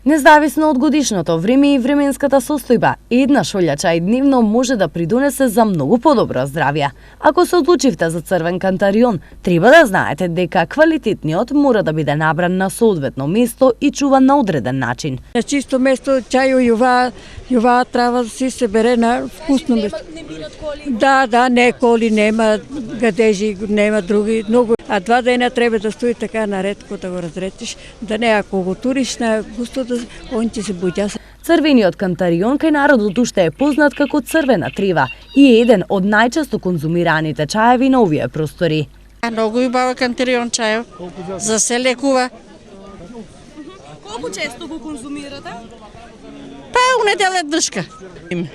Независно од годишното време и временската состојба, една шолја чај дневно може да придонесе за многу подобро здравје. Ако се одлучивте за црвен кантарион, треба да знаете дека квалитетниот мора да биде набран на соодветно место и чуван на одреден начин. На чисто место чајо јува трава си се бере на вкусно место. Не минат коли? Да, не коли, нема гадежи, нема други, многу. А 2 дена треба да стои така наред, кога да го разретиш, да не ако го туриш на густото, он ќе се буѓа. Црвениот кантарион кај народот уште е познат како црвена трива и е еден од најчесто конзумираните чаеви на овие простори. Многу убава кантарион чајов, за се лекува. Колку често го конзумирате? Па у неделя днешка.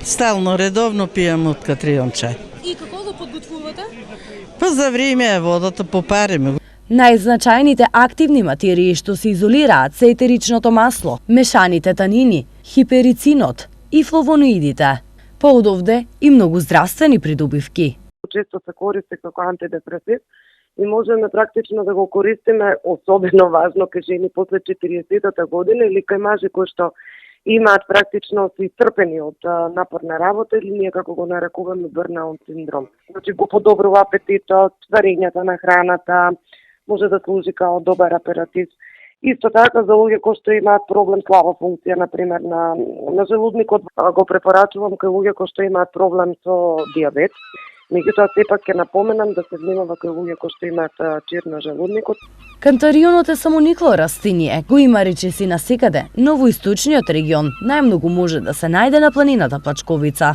Стално, редовно пијам од кантарион чај. И како го подготвувате? Па за време е водата попариме. Најзначајните активни материи што се изолираат се етеричното масло, мешаните танини, хиперицинот и флавоноидите. Поодовде и многу здравствени придобивки. Често се користи како антидепресив и можеме практично да го користиме, особено важно кај жени после 40-та година или кај мажи кои што имаат практично се исцрпени од напорна работа или ние како го нарекуваме бърнаут синдром. Значи го подобрува апетитот, варењето на храната, може да служи као добар аператив. Исто така за луѓе кои што имаат проблем слаба функција, например на желудникот, го препорачувам кај луѓе кои што имаат проблем со дијабет. Меѓутоа сепак ќе напоменам да се внимава кај луѓе кои што имаат чир на желудникот. Кантарионот е самоникло растиние, го има речиси насекаде, но во источниот регион најмногу може да се најде на планината Пачковица.